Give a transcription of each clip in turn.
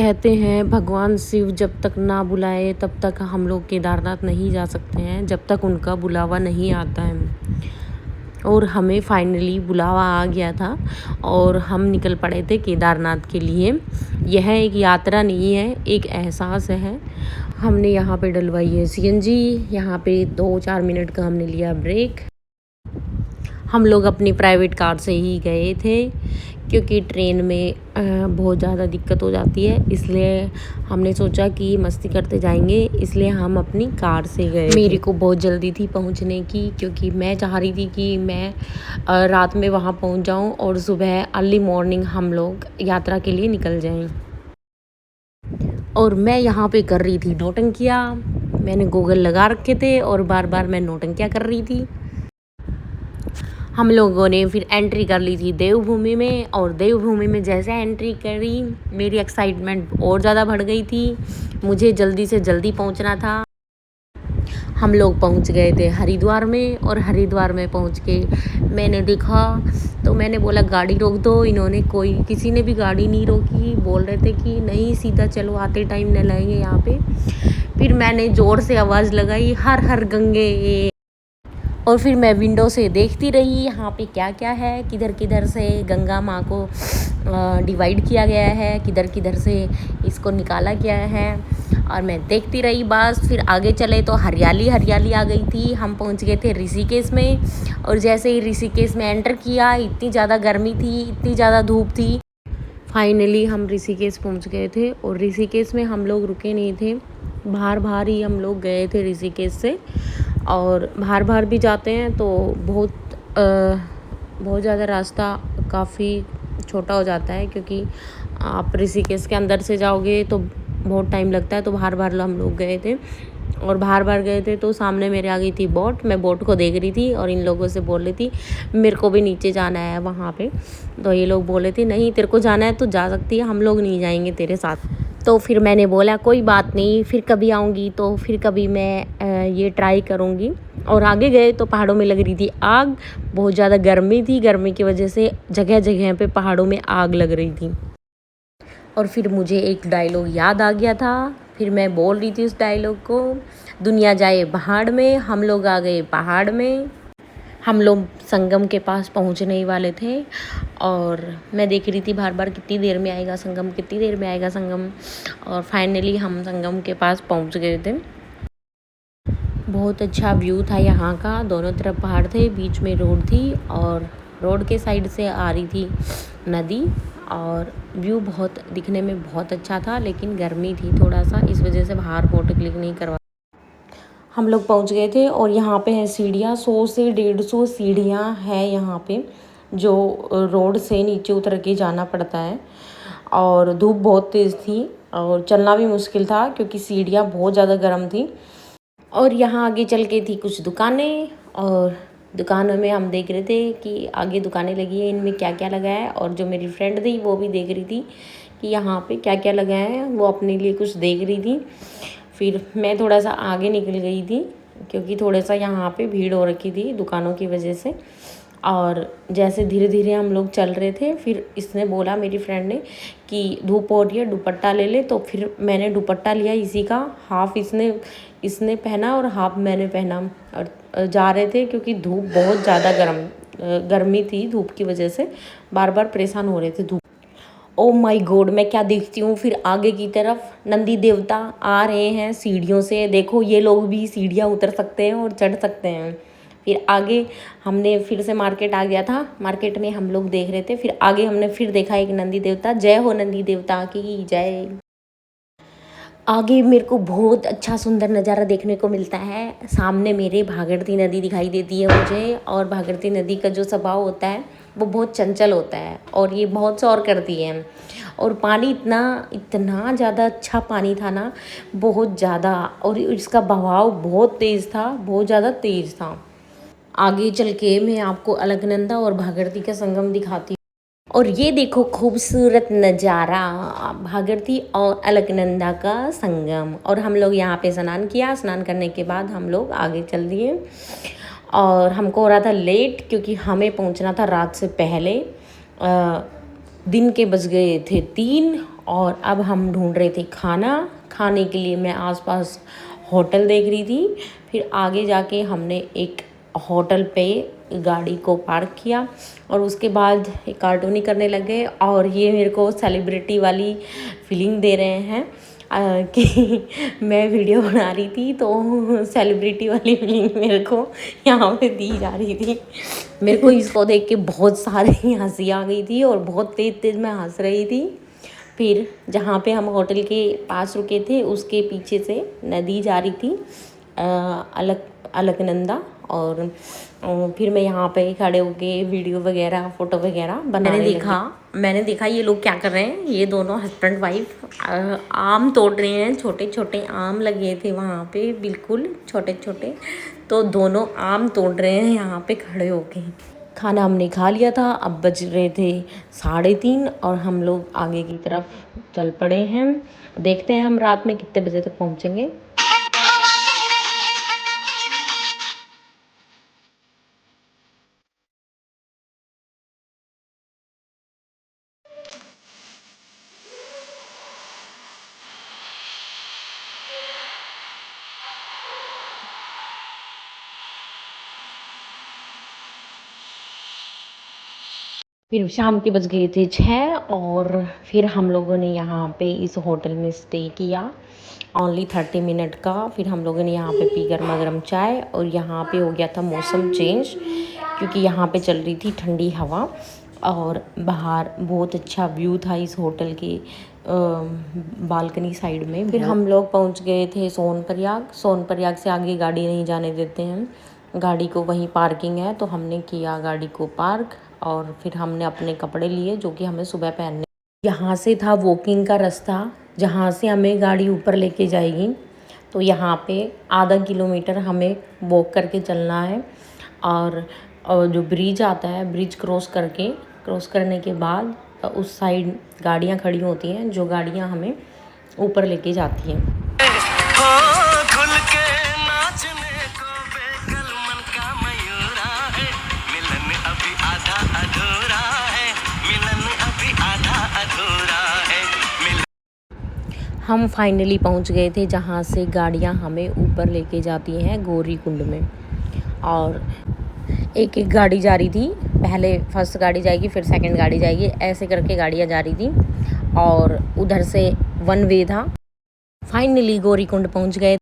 कहते हैं भगवान शिव जब तक ना बुलाए तब तक हम लोग केदारनाथ नहीं जा सकते हैं, जब तक उनका बुलावा नहीं आता है। और हमें फाइनली बुलावा आ गया था और हम निकल पड़े थे केदारनाथ के लिए। यह एक यात्रा नहीं है, एक एहसास है। हमने यहाँ पे डलवाई है सीएनजी। यहाँ पे 2-4 मिनट का हमने लिया ब्रेक। हम लोग अपनी प्राइवेट कार से ही गए थे क्योंकि ट्रेन में बहुत ज़्यादा दिक्कत हो जाती है, इसलिए हमने सोचा कि मस्ती करते जाएंगे, इसलिए हम अपनी कार से गए। मेरे को बहुत जल्दी थी पहुंचने की क्योंकि मैं चाह रही थी कि मैं रात में वहां पहुंच जाऊं और सुबह अर्ली मॉर्निंग हम लोग यात्रा के लिए निकल जाएं। और मैं यहाँ पे कर रही थी नौटंकियाँ। मैंने गूगल लगा रखे थे और बार बार मैं नौटंकियाँ कर रही थी। हम लोगों ने फिर एंट्री कर ली थी देवभूमि में, और देवभूमि में जैसे एंट्री करी मेरी एक्साइटमेंट और ज़्यादा बढ़ गई थी। मुझे जल्दी से जल्दी पहुंचना था। हम लोग पहुंच गए थे हरिद्वार में, और हरिद्वार में पहुंच के मैंने देखा तो मैंने बोला गाड़ी रोक दो। इन्होंने किसी ने भी गाड़ी नहीं रोकी, बोल रहे थे कि नहीं सीधा चलो, आते टाइम न लगेंगे यहाँ पे। फिर मैंने ज़ोर से आवाज़ लगाई हर हर गंगे, और फिर मैं विंडो से देखती रही यहाँ पे क्या क्या है, किधर किधर से गंगा माँ को डिवाइड किया गया है, किधर किधर से इसको निकाला गया है। और मैं देखती रही बस। फिर आगे चले तो हरियाली हरियाली आ गई थी। हम पहुँच गए थे ऋषिकेश में, और जैसे ही ऋषिकेश में एंटर किया इतनी ज़्यादा गर्मी थी, इतनी ज़्यादा धूप थी। फाइनली हम ऋषिकेश पहुँच गए थे, और ऋषिकेश में हम लोग रुके नहीं थे, बाहर ही हम लोग गए थे ऋषिकेश से। और बाहर भी जाते हैं तो बहुत ज़्यादा रास्ता काफ़ी छोटा हो जाता है, क्योंकि आप ऋषिकेश के अंदर से जाओगे तो बहुत टाइम लगता है। तो बाहर हम लोग गए थे, और बाहर गए थे तो सामने मेरे आ गई थी बोट। मैं बोट को देख रही थी और इन लोगों से बोल रही थी मेरे को भी नीचे जाना है वहाँ पे। तो ये लोग बोले थे नहीं तेरे को जाना है तो जा सकती है, हम लोग नहीं जाएंगे तेरे साथ। तो फिर मैंने बोला कोई बात नहीं, फिर कभी आऊँगी तो फिर कभी मैं ये ट्राई करूँगी। और आगे गए तो पहाड़ों में लग रही थी आग। बहुत ज़्यादा गर्मी थी, गर्मी की वजह से जगह जगह पे पहाड़ों में आग लग रही थी। और फिर मुझे एक डायलॉग याद आ गया था, फिर मैं बोल रही थी उस डायलॉग को, दुनिया जाए पहाड़ में, हम लोग आ गए पहाड़ में। हम लोग संगम के पास पहुंचने ही वाले थे, और मैं देख रही थी बार कितनी देर में आएगा संगम, कितनी देर में आएगा संगम। और फाइनली हम संगम के पास पहुंच गए थे। बहुत अच्छा व्यू था यहाँ का, दोनों तरफ पहाड़ थे, बीच में रोड थी, और रोड के साइड से आ रही थी नदी। और व्यू बहुत दिखने में बहुत अच्छा था, लेकिन गर्मी थी थोड़ा सा, इस वजह से बाहर फोटो क्लिक नहीं करवा। हम लोग पहुँच गए थे, और यहाँ पे है सीढ़ियाँ, 100 से 150 सीढ़ियाँ हैं यहाँ पे, जो रोड से नीचे उतर के जाना पड़ता है। और धूप बहुत तेज़ थी और चलना भी मुश्किल था क्योंकि सीढ़ियाँ बहुत ज़्यादा गर्म थी। और यहाँ आगे चल के थी कुछ दुकानें, और दुकानों में हम देख रहे थे कि आगे दुकानें लगी है, इनमें क्या क्या लगा है। और जो मेरी फ्रेंड थी वो भी देख रही थी कि यहाँ पे क्या क्या लगा है, वो अपने लिए कुछ देख रही थी। फिर मैं थोड़ा सा आगे निकल गई थी क्योंकि थोड़ा सा यहाँ पे भीड़ हो रखी थी दुकानों की वजह से। और जैसे धीरे धीरे हम लोग चल रहे थे, फिर इसने बोला, मेरी फ्रेंड ने, कि धूप हो रही है दुपट्टा ले ले। तो फिर मैंने दुपट्टा लिया इसी का, हाफ इसने पहना और हाफ मैंने पहना। और जा रहे थे क्योंकि धूप बहुत ज़्यादा गर्मी थी, धूप की वजह से बार परेशान हो रहे थे धूप। ओ माय गॉड, मैं क्या देखती हूँ, फिर आगे की तरफ नंदी देवता आ रहे हैं सीढ़ियों से। देखो ये लोग भी सीढ़ियाँ उतर सकते हैं और चढ़ सकते हैं। फिर आगे हमने फिर से मार्केट आ गया था, मार्केट में हम लोग देख रहे थे। फिर आगे हमने फिर देखा एक नंदी देवता। जय हो नंदी देवता की जय। आगे मेरे को बहुत अच्छा सुंदर नज़ारा देखने को मिलता है। सामने मेरे भागीरथी नदी दिखाई देती है मुझे, और भागीरथी नदी का जो स्वभाव होता है वो बहुत चंचल होता है, और ये बहुत शोर करती है। और पानी इतना ज़्यादा अच्छा पानी था ना, बहुत ज़्यादा, और इसका बहाव बहुत तेज़ था, बहुत ज़्यादा तेज़ था। आगे चल के मैं आपको अलकनंदा और भागीरथी का संगम दिखाती हूँ। और ये देखो खूबसूरत नज़ारा, भागीरथी और अलकनंदा का संगम। और हम लोग यहाँ पे स्नान किया, स्नान करने के बाद हम लोग आगे चल दिए। और हमको हो रहा था लेट क्योंकि हमें पहुँचना था रात से पहले। दिन के बज गए थे 3, और अब हम ढूंढ रहे थे खाना खाने के लिए। मैं आसपास होटल देख रही थी। फिर आगे जाके हमने एक होटल पे गाड़ी को पार्क किया और उसके बाद एक कार्टूनी करने लगे और ये मेरे को सेलिब्रिटी वाली फीलिंग दे रहे हैं कि मैं वीडियो बना रही थी तो सेलिब्रिटी वाली फीलिंग मेरे को यहाँ पे दी जा रही थी। मेरे को इसको देख के बहुत सारी हंसी आ गई थी और बहुत तेज़ मैं हंस रही थी। फिर जहाँ पे हम होटल के पास रुके थे उसके पीछे से नदी जा रही थी अलकनंदा। और फिर मैं यहाँ पे खड़े होके वीडियो वगैरह फ़ोटो वगैरह बनाने मैंने देखा ये लोग क्या कर रहे हैं। ये दोनों हस्बैंड वाइफ आम तोड़ रहे हैं। छोटे छोटे आम लगे थे वहाँ पे, बिल्कुल छोटे छोटे, तो दोनों आम तोड़ रहे हैं यहाँ पे खड़े होके। खाना हमने खा लिया था। अब बज रहे थे 3:30 और हम लोग आगे की तरफ चल पड़े हैं। देखते हैं हम रात में कितने बजे तक पहुँचेंगे। फिर शाम के बज गए थे 6 और फिर हम लोगों ने यहाँ पे इस होटल में स्टे किया ओनली 30 मिनट का। फिर हम लोगों ने यहाँ पे पी गर्मा गर्म चाय और यहाँ पे हो गया था मौसम चेंज क्योंकि यहाँ पे चल रही थी ठंडी हवा और बाहर बहुत अच्छा व्यू था इस होटल के बालकनी साइड में। फिर हम लोग पहुँच गए थे सोनप्रयाग से आगे गाड़ी नहीं जाने देते हैं। गाड़ी को वहीं पार्किंग है तो हमने किया गाड़ी को पार्क और फिर हमने अपने कपड़े लिए जो कि हमें सुबह पहनने। यहाँ से था वॉकिंग का रास्ता जहाँ से हमें गाड़ी ऊपर लेके जाएगी। तो यहाँ पे आधा किलोमीटर हमें वॉक करके चलना है और जो ब्रिज आता है ब्रिज क्रॉस करने के बाद उस साइड गाड़ियाँ खड़ी होती हैं जो गाड़ियाँ हमें ऊपर लेके जाती हैं। हम फाइनली पहुंच गए थे जहां से गाड़ियां हमें ऊपर लेके जाती हैं गौरी कुंड में। और एक एक गाड़ी जा रही थी, पहले फर्स्ट गाड़ी जाएगी फिर सेकंड गाड़ी जाएगी, ऐसे करके गाड़ियां जा रही थी और उधर से वन वे था। फाइनली गौरी कुंड पहुंच गए।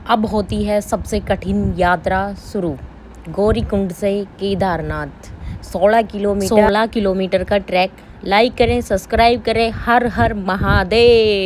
अब होती है सबसे कठिन यात्रा शुरू, गौरी कुंड से केदारनाथ 16 किलोमीटर का ट्रैक। लाइक करें, सब्सक्राइब करें। हर हर महादेव।